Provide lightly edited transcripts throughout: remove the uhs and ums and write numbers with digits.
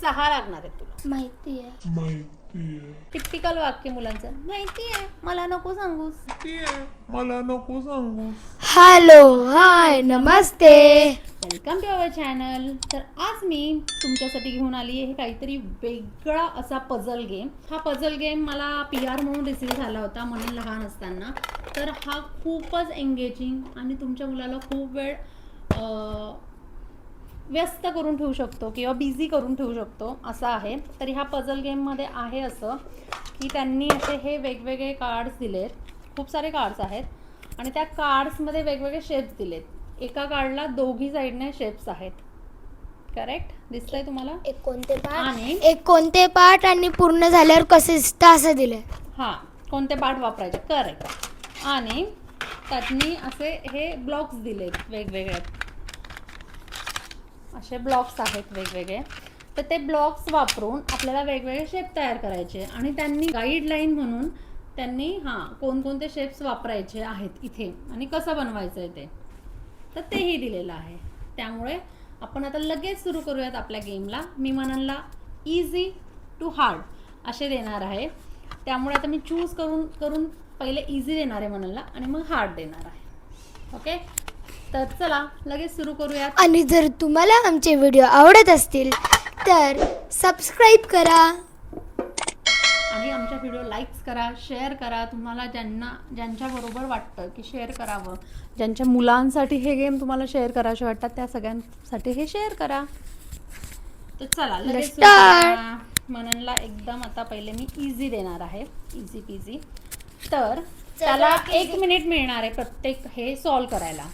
6 लागणार आहेत तुला. माहिती आहे. टिपिकल वाक्य मुलांचं. माहिती आहे, मला नको सांगूस. हॅलो, हाय, नमस्ते. Welcome to our channel. तर आज मी तुमच्यासाठी घेऊन आली आहे काहीतरी वेगळा असा पझल गेम. हा पझल गेम मला PR म्हणून रिसीव्ह झाला होता म्हणून लहान असताना. तर हा खूपच एंगेजिंग आणि तुमच्या मुलाला खूप वेळ व्यस्त करून ठेवू शकतो किंवा बिझी करून ठेवू शकतो असा आहे. तरी ह्या पझल गेममध्ये आहे असं की त्यांनी असे हे वेगवेगळे कार्ड्स दिलेत. खूप सारे कार्ड्स आहेत आणि त्या कार्ड्समध्ये वेगवेगळे शेप्स दिलेत. एका कार्डला दोघी साईडने शेप्स आहेत. करेक्ट दिसतंय तुम्हाला? एक कोणते पार्ट आणि पूर्ण झाल्यावर कसे दिसतं असं दिलंय. हां, कोणते पार्ट वापरायचे. करेक्ट. आणि त्यातनी असे हे ब्लॉक्स दिलेत वेगवेगळे. असे ब्लॉक्स आहेत वेगवेगळे. तर ते ब्लॉक्स वापरून आपल्याला वेगवेगळे शेप तयार करायचे आणि त्यांनी गाईडलाईन म्हणून त्यांनी कोणकोणते शेप्स वापरायचे आहेत इथे आणि कसं बनवायचं आहे ते तर तेही दिलेलं आहे. त्यामुळे आपण आता लगेच सुरू करूयात आपल्या गेमला. मी मननला इझी टू हार्ड असे देणार आहे. त्यामुळे आता मी चूज करून पहिले इझी देणार आहे मननला आणि मग हार्ड देणार आहे. ओके, तर चला लगेच सुरू करूयात. आणि जर तुम्हाला आमचे व्हिडिओ आवडत असतील तर सबस्क्राईब करा आणि आमच्या व्हिडिओ लाईक्स करा, शेअर करा. तुम्हाला ज्यांच्याबरोबर वाटतं की शेअर करावं, ज्यांच्या मुलांसाठी हे गेम तुम्हाला शेअर करायचे वाटतात त्या सगळ्यांसाठी हे शेअर करा. तर चला लगेच सुरू करूया. मननला एकदम आता पहिले मी इझी देणार आहे, इझी पीझी. तर त्याला 1 मिनिट मिळणार आहे प्रत्येक हे सॉल्व करायला.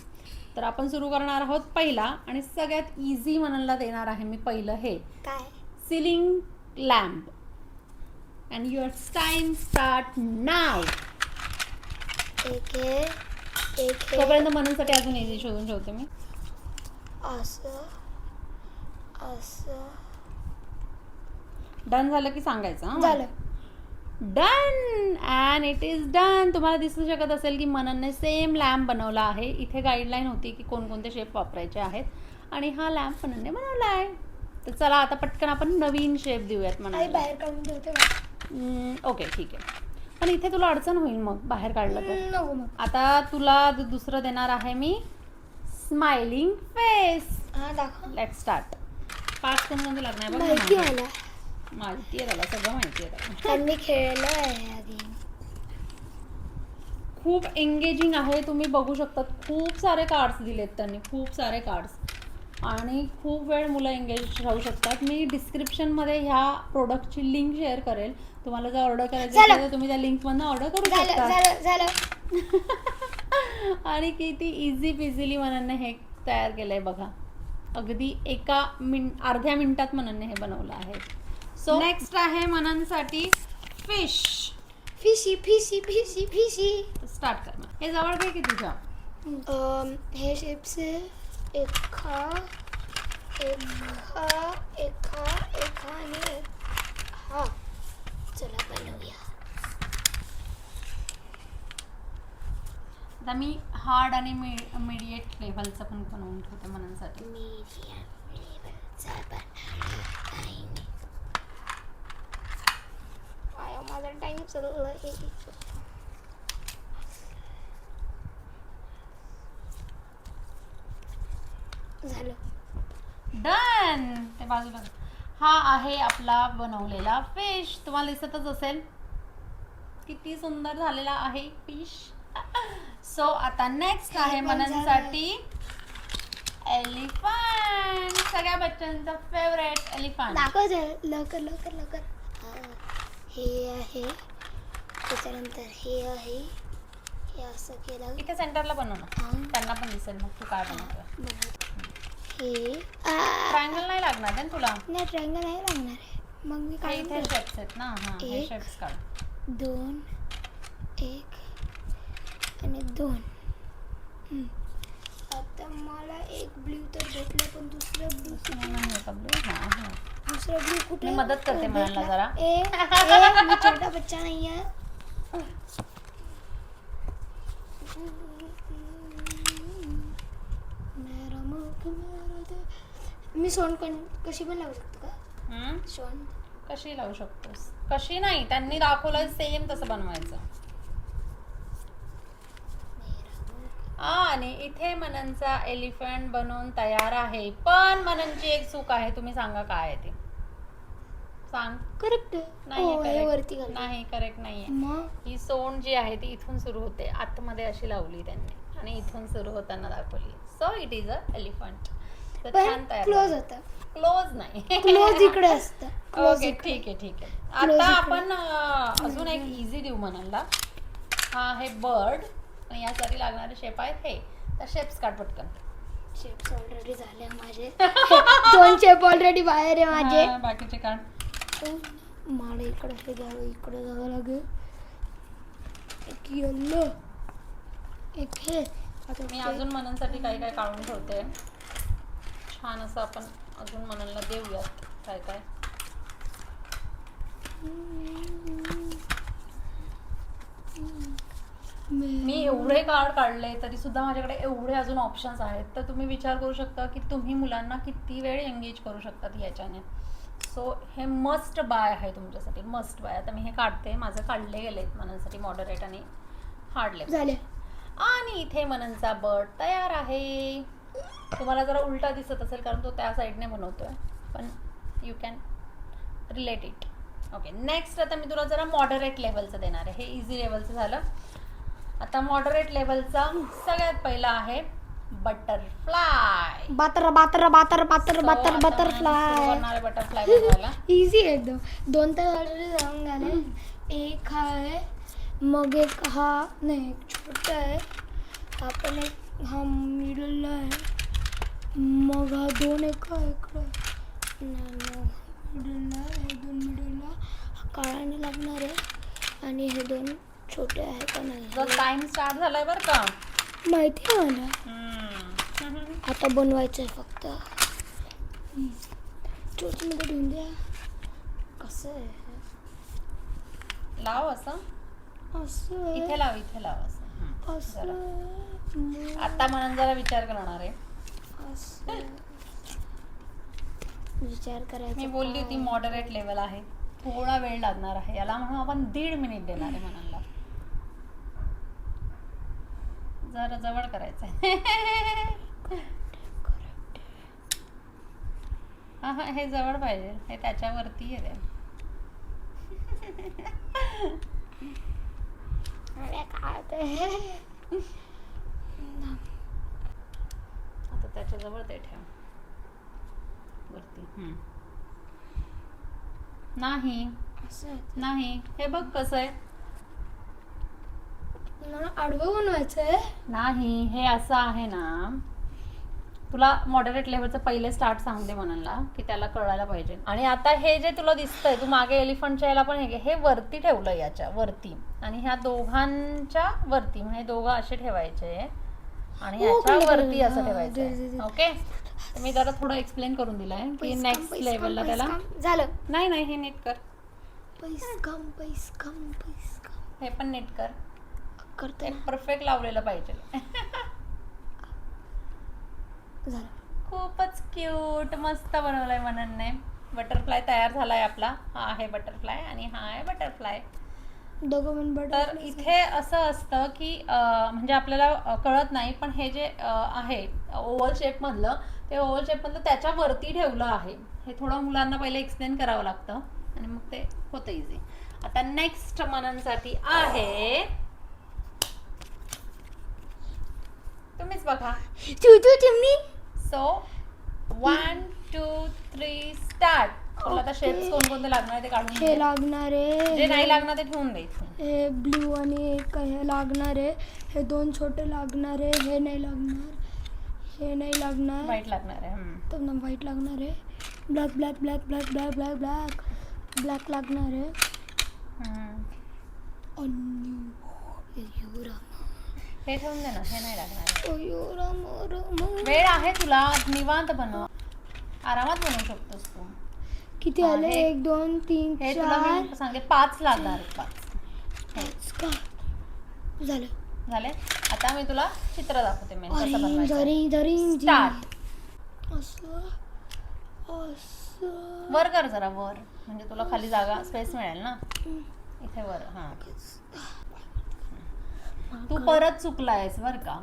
तर आपण सुरू करणार आहोत पहिला आणि सगळ्यात इझी मननला देणार आहे मी पहिलं हे ceiling lamp. And your time start now. तोपर्यंत मननसाठी अजून इझी शोधून ठेवते मी. डन झालं की सांगायचं. झालं. Done and it is done. तुम्हाला दिसू शकत असेल की मननने सेम लॅम्प बनवला आहे. इथे गाईडलाईन होती की कोणकोणते शेप वापरायचे आहेत आणि हा लॅम्प मननने बनवला आहे. तर चला आता पटकन आपण नवीन शेप देऊयात मननला. बाहेर काढून ठेवते. ओके ठीक आहे. पण इथे तुला अडचण होईल मग बाहेर काढलं तर. नको मग. आता तुला दुसरं देणार आहे मी स्माइलिंग फेस. दाखव. Let start. 5 सेकंद लागणार बघ. माहिती मला. माहिती आहे त्याला, सगळं माहिती आहे त्याला. पण मी खेळलो आहे आधी. खूप एंगेजिंग आहे. तुम्ही बघू शकता खूप सारे कार्ड्स दिलेत त्यांनी, खूप सारे कार्ड्स आणि खूप वेळ मुलं एंगेज राहू शकतात. मी डिस्क्रिप्शनमध्ये ह्या प्रोडक्टची लिंक शेअर करेल. तुम्हाला जर ऑर्डर करायचं असेल तर तुम्ही त्या लिंकमधनं ऑर्डर करू शकता. आणि किती इझी पिझिली मननने हे तयार केलं आहे बघा. अगदी अर्ध्या मिनिटात मननने हे बनवलं आहे. सो नेक्स्ट आहे मननसाठी फिश. फिशी. स्टार्ट करणार. हे जवळ काय की तुझ्या हे शेप्स एका आणि हा. चला बनवूया. आता मी हार्ड आणि मीडिएट लेव्हलचं पण बनवून ठेवते मननसाठी. माझा टाइम चालला. झालं. डन. ते बाजूला. हा आहे आपला बनवलेला फिश. तुम्हाला दिसतच असेल किती सुंदर झालेला आहे फिश. सो आता नेक्स्ट आहे मननसाठी एलिफंट. सगळ्या बच्चांचा फेवरेट एलिफंट. लवकर. हे आहे, त्याच्यानंतर हे आहे. हे असं केलं. इथे सेंटरला बनव ना, त्यांना पण दिसेल मग तू काय बनवतोय. हे ट्रायंगल नाही लागणार आहे तुला. नाही, ट्रायंगल नाही लागणार आहे. मग मी काय इथे शेप्स आहेत ना. हां, हे शेप्स काढ. 2 1 आणि 2. आता मला एक ब्ल्यू तर भेटलं पण दुसरं ब्ल्यू नाही होता ब्ल्यू. हां दुसरा ब्ल्यू कुठे? मी मदत करते मननला जरा. मी छोटा बच्चा नाही आहे. मी सोंड कशी पण लावू शकतो का? शोन कशी लावू शकतोस? कशी नाही, त्यांनी दाखवलं सेम तसं बनवायचं. आणि इथे मननचा एलिफंट बनवून तयार आहे. पण मननची एक चूक आहे, तुम्ही सांगा काय आहे ते? सांग. करेक्ट नाही वरती करेक्ट नाही, करेक्ट नाहीये. मग ही सोंड जी आहे ती इथून सुरू होते, आतमध्ये अशी लावली त्यांनी आणि इथून सुरू होताना दाखवली. So it is a elephant. तर पण छान तयार. क्लोज होता. क्लोज नाही. क्लोज इकडे असतं. ओके ठीक आहे ठीक आहे. आता आपण अजून एक इझी देऊ म्हणाला. हा आहे बर्ड आणि यासाठी लागणारे शेप आहेत हे. तर शेप्स काढ पटकन. शेप्स ऑलरेडी झाले माझे. 2 शेप ऑलरेडी बाहेर आहे माझे. हा, बाकीचे काढ. मला इकडे हे घ्यावं, इकडे जावं लागेल. एक येल्लो, एक हे. आता मी अजून मननसाठी काही काय काढून ठेवते. छान असं आपण अजून मननला देऊयात काय काय. मी एवढे कार्ड काढले तरी सुद्धा माझ्याकडे एवढे अजून ऑप्शन्स आहेत. तर तुम्ही विचार करू शकता की तुम्ही मुलांना किती वेळ एंगेज करू शकतात याच्याने. सो हे मस्ट बाय आहे तुमच्यासाठी, मस्ट बाय. आता मी हे काढते, माझं काढले गेलेत मननसाठी मॉडरेट आणि हार्ड लेवल झाले. आणि इथे मननचा बर्ड तयार आहे. तुम्हाला जरा उलटा दिसत असेल कारण तो त्या साईडने बनवतोय, पण you can relate it. Okay next आता मी तुला जरा मॉडरेट लेवलचं देणार आहे. हे इझी लेवलचं झालं. आता मॉडरेट लेवलचा सगळ्यात पहिला आहे बटरफ्लाय. बटरफ्लाय बटरफ्लाय बनवायला इझी एकदम. 2 तर ऑलरेडी जाऊन झाले. एक हा आहे, मग एक हा नाही, एक छोटा आहे, हा पण एक हा मिडलला आहे, मग हा 2 एका इकडे मिडलला, हे 2 मिडलला, हा काळाने लागणार आहे आणि हे 2 छोटे आहे का नाही जर टाइम स्टार्ट झालाय बरं का. माहिती आहे मला. आता बनवायचं आहे फक्त. चोचीमध्ये ठेवून द्या. कसं आहे लाव असं, असं इथे लाव, इथे लाव असं. असं आता म्हणून जरा विचार करणार आहे. असं विचार करायचा. मी बोलली होती मॉडरेट लेवल आहे, थोडा वेळ लागणार आहे याला, म्हणून आपण 1.5 मिनिट देणार आहे म्हणाला. जरा जवळ करायचं आहे. हा हा, हे जवळ पाहिजे, हे त्याच्यावरती आहे. आता त्याच्याजवळ ते ठेव वरती. नाही नाही, हे बघ कसं आहे. मला आडवं बनवायचं आहे. नाही, हे असं आहे ना. तुला मॉडरेट लेवलचं पहिले स्टार्ट सांगते म्हणाला की त्याला कळायला पाहिजे. आणि आता हे जे तुला दिसतंय, तू मागे एलिफंटच्या याला पण हे वरती ठेवलं, याच्या वरती आणि ह्या दोघांच्या वरती, म्हणजे दोघं असे ठेवायचे आणि ह्याच्या वरती असं ठेवायचं. ओके, मी जरा थोडं एक्सप्लेन करून दिलंय की नेक्स्ट लेवलला त्याला. झालं. नाही नाही, हे नीट कर. हे पण नीट कर. करते परफेक्ट लावलेलं पाहिजे. झालं. खूपच क्यूट, मस्त बनवलंय मननने. बटरफ्लाय तयार झालाय आपला. हा आहे बटरफ्लाय आणि हा आहे बटरफ्लाय. दोघं तर इथे असं असतं की म्हणजे आपल्याला कळत नाही, पण हे जे आहे ओव्हल शेप मधलं, ते ओव्हल शेप मधलं त्याच्या वरती ठेवलं आहे. हे थोडं मुलांना पहिले एक्सप्लेन करावं लागतं आणि मग ते होतं इझी. आता नेक्स्ट मननसाठी आहे, तुम्हीच बघा. चिमणी. So 1 2 3 start. तुला आता शेप्स कोणकोणते लागणार ते काढून हे लागणार आहे, जे नाही लागणार ते ठेवून दे. हे ब्ल्यू आणि एक हे लागणार आहे, हे 2 छोटे लागणार आहे, हे नाही लागणार, हे नाही लागणार, व्हाईट लागणार आहे. तर ना व्हाईट लागणार आहे, black black black black black black black black लागणार आहे. हे ठेवून दे ना, हे नाही लागणार. वेळ वेळ आहे तुला, निवांत बनव, आरामात बनवू शकतोस तू. किती आले? 1 2 3 हे तुला 4 मी सांगते 5 लागणार. 5 झालं. झाले. आता मी तुला चित्र दाखवते. मी कसं ऑरेंज बनवायचं. Orange orange start. असं असं असं वर कर जरा वर, म्हणजे तुला खाली जागा स्पेस मिळेल ना. इथे वर. हा, तू परत चुकलायस बर का.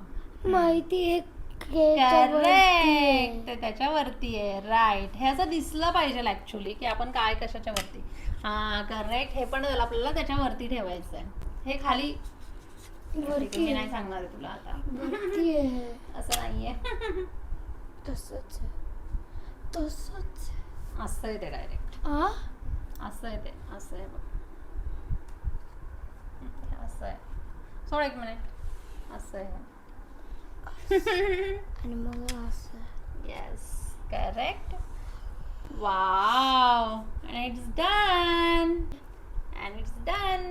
माहिती आहे करेक्ट, त्याच्यावरती आहे. राईट, हे असं दिसलं पाहिजे ऍक्च्युली की आपण काय कशाच्या वरती. हा करेक्ट, हे पण आपल्याला त्याच्यावरती ठेवायचं आहे. हे खाली ठीक आहे, मी नाही सांगणार आहे तुला आता. वरती आहे. असं नाहीये. तसंच आहे. तसंच असं आहे ते डायरेक्ट. असं आहे ते, असं आहे बघ. असं आहे. सोड एक मिनिट. असं आहे. आणि मग असं. Yes, correct. Wow, and it's done. And it's done.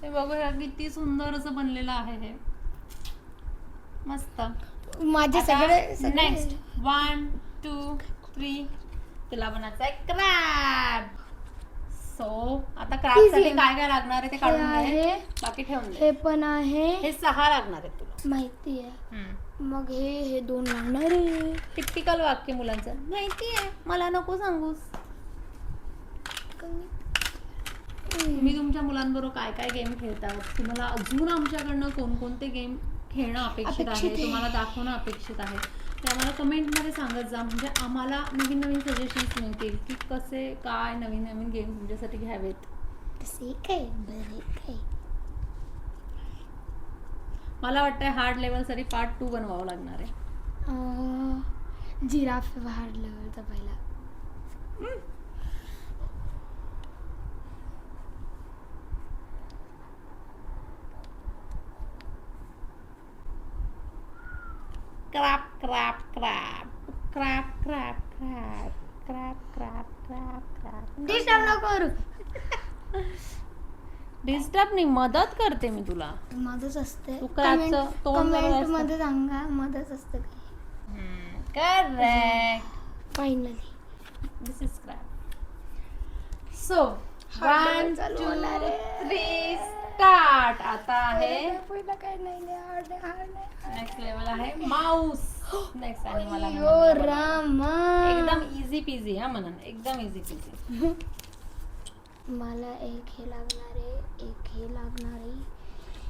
हे बघूया किती सुंदर असं बनलेलं आहे हे. मस्त. माझे सगळे नेक्स्ट 1 2 3 तुला बनायचं आहे क्रॅब. सो आता क्रॅब साठी काय काय लागणार आहे ते काढून घे, आहे. बाकी ठेवून दे. हे पण आहे. हे 6 लागणार आहेत तुला. माहिती आहे. मग हे 2 लागणार आहे. टिपिकल वाक्य मुलांचं, माहिती आहे मला नको सांगूस. तुम्ही तुमच्या मुलांबरोबर काय काय गेम खेळतात, तुम्हाला अजून आमच्याकडनं कोणकोणते गेम खेळणं अपेक्षित आहे, तुम्हाला दाखवणं अपेक्षित आहे, ते आम्हाला कमेंटमध्ये सांगत जा. म्हणजे आम्हाला नवीन नवीन सजेशन्स मिळतील की कसे काय नवीन नवीन गेम तुमच्यासाठी घ्यावेत. मला वाटतंय हार्ड लेवलसाठी पार्ट 2 बनवावं लागणार आहे. जिराफ हार्ड लेवलचा पहिला. Crap crap crap crap crap crap crap crap crap crap. Disturb नको करू. डिस्टर्ब नाही, मदत करते मी तुला. मध्येच असते. तू क्रॅपचं तोंड जवळ कमेंट असतं. मध्ये सांगा मध्येच असते. Correct, finally this is crap. So 1 2 3 start. आता आहे पहिला काय नाही नेक्स्ट लेवल आहे माऊस. नेक्स्ट आणि मला हे हो म्हणलं बघा. रामा. एकदम इझी पीझी. हा म्हणून एकदम इझी पीझी. मला एक हे लागणार आहे, एक हे लागणार आहे,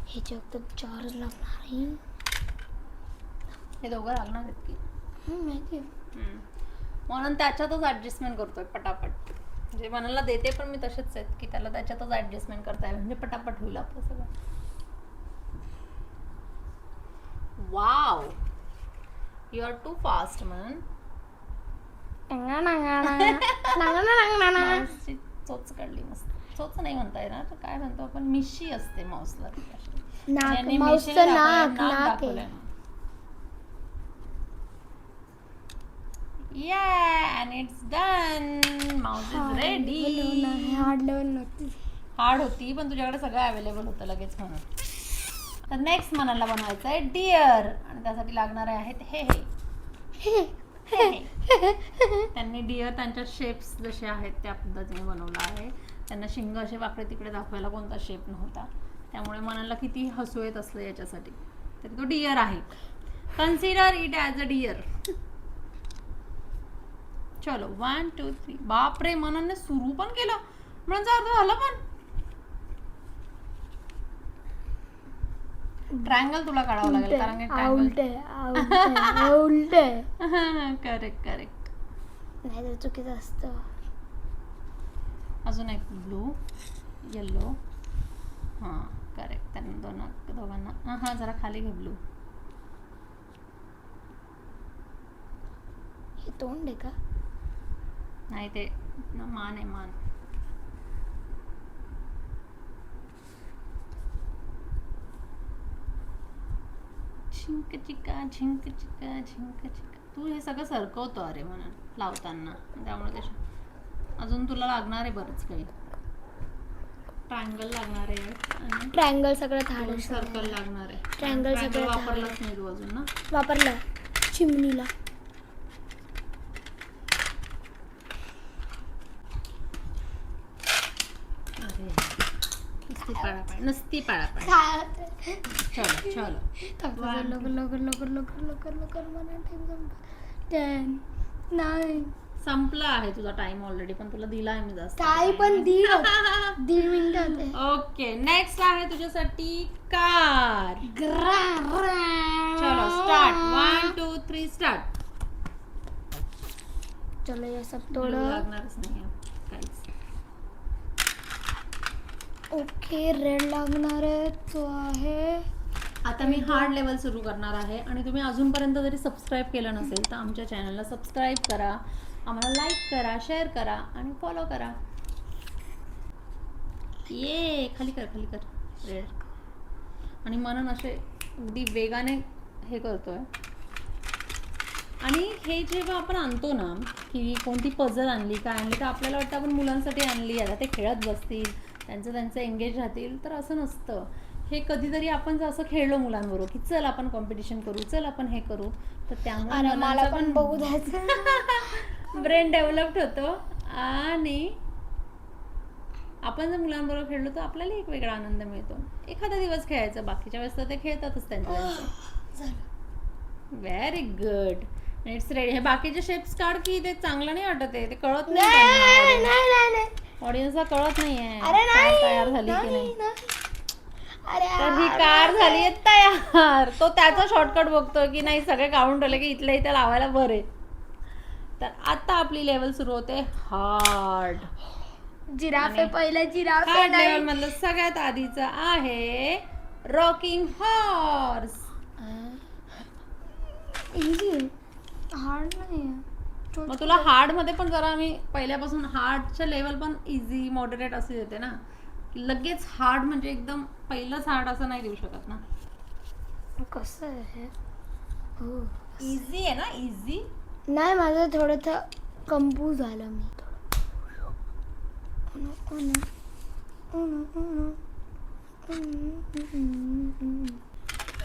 ह्याच्या फक्त 4 लागणार आहे. हे दोघं लागणार आहेत की माहिती आहे. म्हणून त्याच्यातच ऍडजस्टमेंट करतोय पटापट. म्हणजे मनाला देते पण मी तसेच आहेत की त्याला त्याच्यातच ऍडजस्टमेंट करता येईल, म्हणजे पटापट होईल आपलं सगळं. Wow, you are too fast म्हणून. माऊसची चोच काढली मस्त. चोच नाही म्हणता येणार, तर काय म्हणतो आपण, मिशी असते माऊसला. नाक, माऊसचं नाक आहे. Yeah, and it's done. Mouse is ready. Hard level नव्हती. हार्ड होती पण तुझ्याकडे सगळं अवेलेबल होतं लगेच म्हणून. तर नेक्स्ट मनाला बनवायचं आहे डिअर, आणि त्यासाठी लागणार आहेत हे. त्यांनी डिअर त्यांच्या शेप्स जसे आहेत त्या पद्धतीने बनवला आहे. त्यांना शिंग असे वाकडे तिकडे दाखवायला कोणता शेप नव्हता, त्यामुळे मनाला किती हसू येत असलं याच्यासाठी, तरी तो डिअर आहे. Consider it as a deer. चलो 1 2 3. बापरे, मनाने सुरू पण केलं म्हणजे अर्ध झालं. पण ट्रायंगल तुला काढावं लागेल कारण की करेक्ट करेक्ट. नाही तर चुकीचं असतं. अजून एक ब्लू येल्लो. हां करेक्ट. त्यांना दोघांना हां जरा खाली घे ब्लू. हे तोंड आहे का? नाही ते मान आहे, मान. झिंक चिका झिंक चिका झिंक चिका. तू हे सगळं सरकवतो अरे म्हणून लावताना, त्यामुळे त्याच्या अजून तुला लागणार आहे बरंच काही. ट्रायंगल लागणार आहे आणि ट्रायंगल सगळं हार्ड. सर्कल लागणार आहे. ट्रायंगल सगळं वापरलंच नाही तू अजून ना? वापरलं चिमणीला. नसती पाळापाळ. चलो चलो. लवकर लवकर लवकर लवकर लवकर लवकर मला टाइम संपला. 10 9 संपला आहे तुझा टाइम ऑलरेडी, पण तुला दिला आहे मी जास्त. काय पण दीड मिनिटात आहे. ओके, नेक्स्ट आहे तुझ्यासाठी कार. चलो स्टार्ट. 1 2 3 स्टार्ट. चलो ये सब Glue थोडं लागणारच नाही काहीच. ओके. रेड लागणार आहे तो आहे. आता मी हार्ड लेवल सुरू करणार आहे आणि तुम्ही अजूनपर्यंत जरी सबस्क्राईब केलं नसेल तर आमच्या चॅनलला सबस्क्राईब करा, आम्हाला लाईक करा, शेअर करा आणि फॉलो करा. ये खाली कर रेड. आणि म्हणून असे अगदी वेगाने हे करतोय. आणि हे जेव्हा आपण आणतो ना की कोणती पझल आणली काय आणली तर आपल्याला वाटतं आपण मुलांसाठी आणली, आता ते खेळत बसतील, त्यांचं एंगेज राहतील, तर असं नसतं. हे कधीतरी आपण असं खेळलो मुलांबरोबर की चल आपण कॉम्पिटिशन करू, चल आपण हे करू, तर त्यामुळे मला पण बघू द्यायचं. ब्रेन डेव्हलप्ड होतो आणि आपण जर मुलांबरोबर खेळलो तर आपल्याला एक वेगळा आनंद मिळतो. एखादा दिवस खेळायचं, बाकीच्या वेळेस तर ते खेळतातच त्यांचं. Very good. It's ready. हे बाकीचे शेप्स काढ की ते चांगलं नाही वाटत आहे, ते कळत नाही ऑडियन्सला, कळत नाहीये तयार झाली की नाही. तर ही कार झाली आहे तयार. तो त्याचा शॉर्टकट बघतोय की नाही सगळे काढून ठेवले की इथल्या इथे लावायला बरे. तर आता आपली लेवल सुरू होते हार्ड. जिराफे पहिले जिराफे हार्ड लेवल मधलं सगळ्यात आधीचं आहे रॉकिंग हॉर्स. इझी, हार्ड नाही. मग तुला हार्ड मध्ये पण जरा आम्ही पहिल्यापासून हार्डच्या लेवल पण इझी मॉडरेट असे देते ना, लगेच हार्ड म्हणजे एकदम पहिलंच हार्ड असं नाही देऊ शकत ना. कसं आहे? इझी आहे ना, इझी. नाही, माझं थोडं कम्प्यूज झालं मी.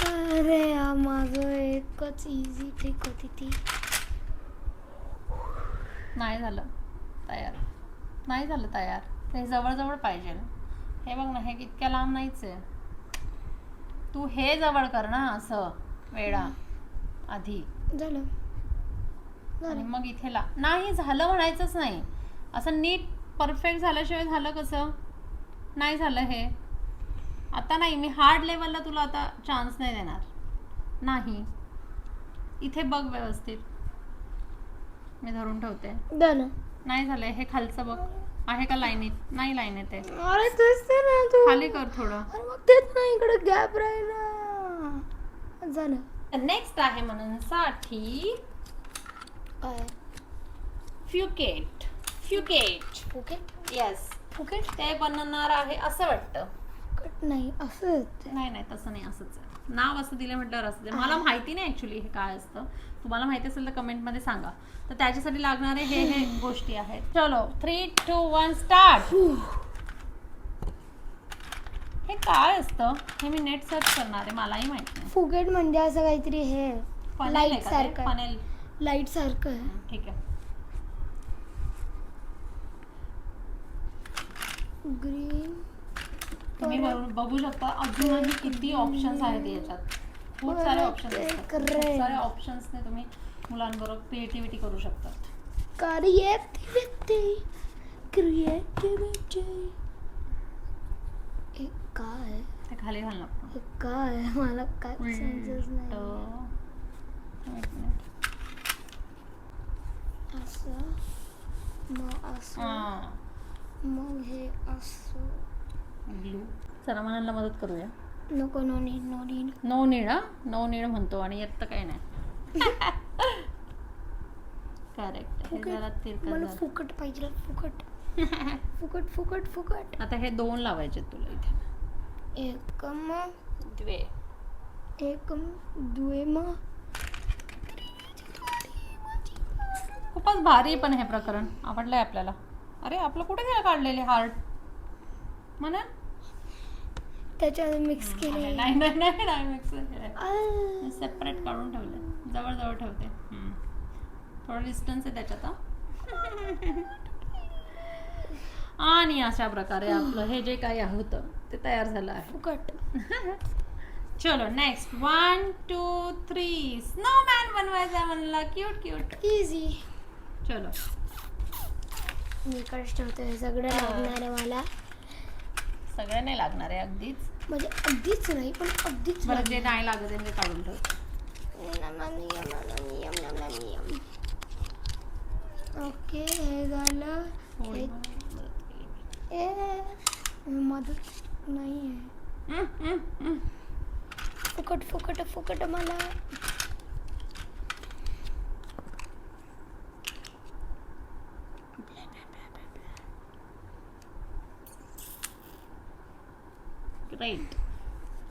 अरे माझं एकच इझी ट्रिक होती ती. नाही झालं तयार. ते जवळ पाहिजे. हे बघ ना, हे इतक्या लांब नाहीच आहे. तू हे जवळ कर ना असं वेळा आधी झालं. आणि मग इथे नाही झालं म्हणायचंच नाही. असं नीट परफेक्ट झाल्याशिवाय झालं कसं? नाही झालं हे. आता नाही, मी हार्ड लेवलला तुला आता चान्स नाही देणार. नाही, इथे बघ व्यवस्थित, मी धरून ठेवते. झालं. नाही झालंय. हे खालचं बघ, आहे का लाईनीत? नाही लाईनीत आहे. अरे तेच ते ना तू खाली कर थोडं. अरे मग तेच ना, इकडे गॅप राहिला. झालं. नेक्स्ट आहे म्हणून साठी काय? फ्युकेट. फुकेट येस, ते बनवणार आहे असं वाटतं. फुकेट नाही, असंच. नाही तसं नाही, असंच आहे. नाव असं दिलं म्हटल्यावर असं ते. मला माहिती नाही ऍक्च्युली हे काय असतं. तुम्हाला माहिती असेल तर कमेंट मध्ये सांगा. तर त्याच्यासाठी लागणारे हे गोष्टी आहेत. चलो 3 2 1 स्टार्ट. हे काय असतं हे मी नेट सर्च करणार आहे, मलाही माहित नाही. फुकेट म्हणजे असं काहीतरी हे लाईट सारखं. फनेल. लाईट सारखं आहे. ठीक आहे. ग्रीन. तुम्ही बघू शकता अजूनही किती ऑप्शन्स आहेत याच्यात. खूप सारे ऑप्शन्स असतात. खूप सारे ऑप्शन्सने तुम्ही मुलांबरोबर क्रिएटिव्हिटी करू शकतात. काय ते खाली घाल नको. काय मला काय समजत नाही. असं मग असं मग हे असं. ब्लू. चला मनाला मदत करूया. नको. No need. नो नीड म्हणतो आणि येत काही नाही. करेक्ट. हे जरा मला फुकट पाहिजे. फुकट. आता हे 2 लावायचे तुला इथे. एकम द्वे. खूपच भारी पण हे प्रकरण आवडलंय आपल्याला. अरे आपलं कुठे गेलं काढलेले हार्ट म्हणा. त्याच्यात मिक्स केले. नाही मिक्स केले. सेपरेट काढून ठेवले. जवळ ठेवते. थोडं डिस्टन्स आहे त्याच्यात. आणि अशा प्रकारे आपलं हे जे काही होतं ते तयार झालं आहे. फुकट. चलो नेक्स्ट 1 2 3 स्नोमॅन बनवायचा म्हणला. क्यूट. इझी. चलो मी इकडेच ठेवतो. हे सगळं लागणार आहे मला. सगळं नाही लागणार आहे अगदीच. म्हणजे अगदीच नाही पण अगदीच बरं जे नाही लागत आहे ते काढून ठेव. ओके हे झालं. होळी हे- मला मदत केली. मदत नाही आहे. फुकट फुकट फुकट मला. राईट.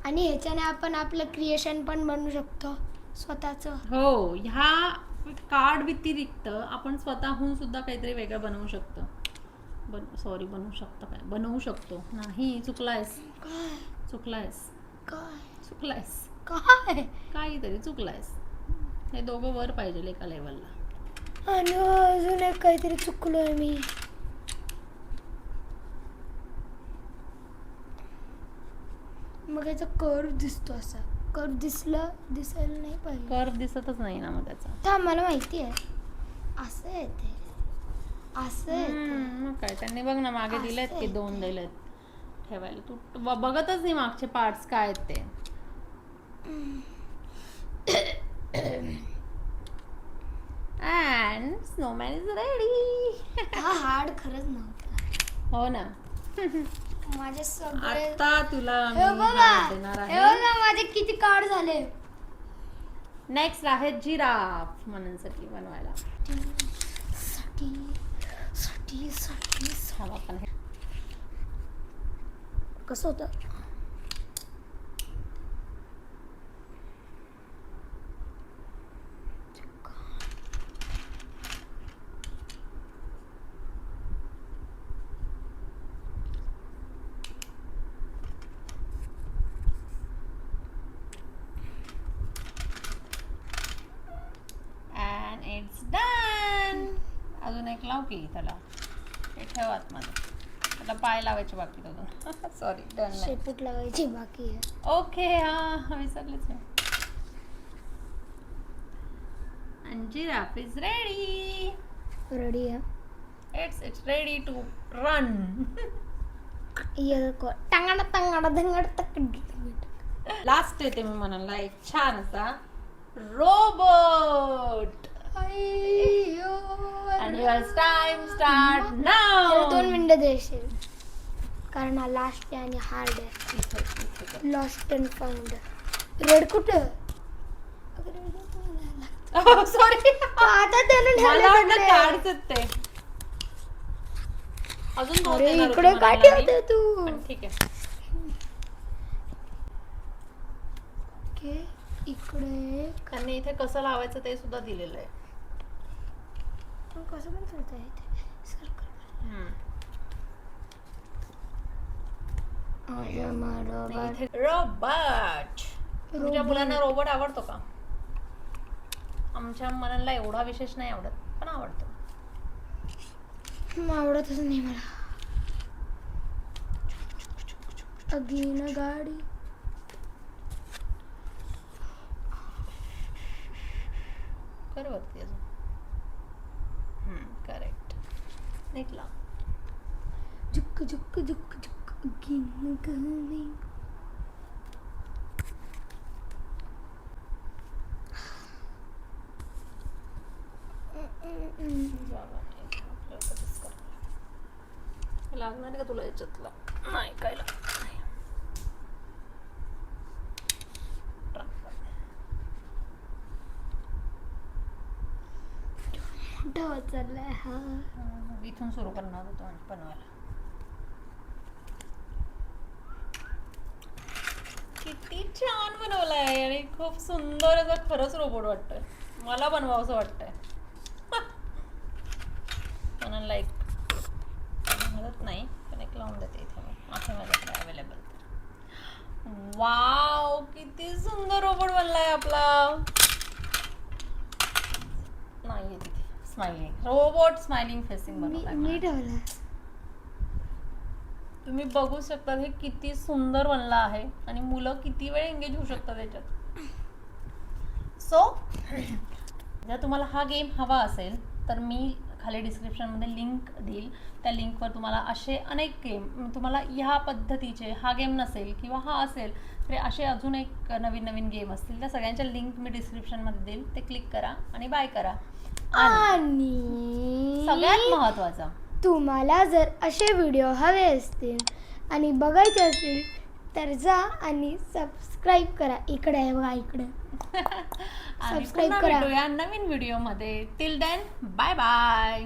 आणि ह्याच्याने आपण आपलं क्रिएशन पण बनवू शकतो स्वतःचं. हो, ह्या कार्ड व्यतिरिक्त आपण स्वतःहून सुद्धा काहीतरी वेगळं बनवू शकतो. बनवू शकतो काय? बनवू शकतो. नाही, चुकलायस. काय चुकलायस. काय चुकलायस. काय काहीतरी चुकलायस. हे दोघं वर पाहिजे एका लेवलला. आणि अजून एक काहीतरी चुकलोय मी. मग याचा कर्व दिसतो असा. कर्व दिसायला नाही पाहिजे. कर्व दिसतच नाही ना मग त्याचा. तर मला माहिती आहे असं येते. असं येते. मग काय त्यांनी बघ ना मागे असं दिलेत की आहे 2 दिलेत ठेवायला. तू बघतच नाही मागचे पार्ट्स काय आहेत ते. And Snowman is ready. हा हार्ड खरंच नव्हता. हो ना. माझे सगळे आता तुला मी हे बघा हात देणार हे आहे. बघा माझे किती कार्ड झाले. नेक्स्ट आहे जिराफ मननसाठी बनवायला. साठी साठी साठी थांब आपण हे कसं होतं. And it's done. अजून एक लाव की त्याला. हे ठेव आतमध्ये. त्याला पाय लावायचे बाकी अजून. सॉरी डन नाही. शेपूट लावायची बाकी आहे. ओके हा विसरलेच नाही. And giraffe is ready. Ready आहे. It's ready to run. ये टांगडा टांगडा धंगड तक. लास्ट येते मी म्हणाला एक छान असा robot. And your time start now. 2 मिनिटं देशील कारण हा लास्ट आहे आणि हार्ड आहे. Lost and found. रेड कुठं सॉरी आता त्यानं मला वाटलं ठेवलं. कार्डच ते. अजून 2 अरे देणार होती इकडे काय म्हणाला मी. ठेवते तू. पण ठीक आहे. ओके इकडे त्यांनी इथे कसं लावायचं ते सुद्धा दिलेलं आहे. कसं पण करता येते सर्कल. रोबोट. तुमच्या मुलांना रोबोट आवडतो का? आमच्या मुलांना एवढा विशेष नाही आवडत पण आवडतो. आवडतच नाही मला. अगीन गाडी. कर वरती अजून. करेक्ट. नीट लाव. झुक झुक झुक झुक अगीन गाडी. जागा नाही. आपल्याला तसंच करावं. हे लागणार आहे का तुला याच्यातला? नाही काय लागणार नाही. Transfer. मोठा होत चाललाय हा. इथून सुरू करणार होतो आणि बनवायला. किती छान बनवलाय आणि खूप सुंदर असं खरंच रोबोट वाटतंय. मला बनवावंसं वाटतंय. म्हणून लाईक मदत नाही पण एक लावून देते इथे मी. आहे माझ्याकडे अवेलेबल. वाव किती सुंदर रोबोट बनलाय आपला. नाही तिथे स्माइलिंग रोबोट स्माइलिंग फेसिंग बनवलाय. मी ठेवला. तुम्ही बघू शकता हे किती सुंदर बनलं आहे आणि मुलं किती वेळ एंगेज होऊ शकतात त्याच्यात. सो जर तुम्हाला हा गेम हवा असेल तर मी खाली डिस्क्रिप्शनमध्ये लिंक देईल. त्या लिंकवर तुम्हाला असे अनेक गेम, तुम्हाला ह्या पद्धतीचे, हा गेम नसेल किंवा हा असेल तरी असे अजून एक नवीन नवीन गेम असतील, त्या सगळ्यांच्या लिंक मी डिस्क्रिप्शनमध्ये देईल. ते क्लिक करा आणि बाय करा. आणि सगळ्यात महत्त्वाचं, तुम्हाला जर असे व्हिडिओ हवे असतील आणि बघायचे असतील तर जा आणि सबस्क्राईब करा. इकडे आहे बघा, इकडे आणि सबस्क्राईब पुन्हा करा. भेटूया नवीन व्हिडिओमध्ये. Till then bye bye.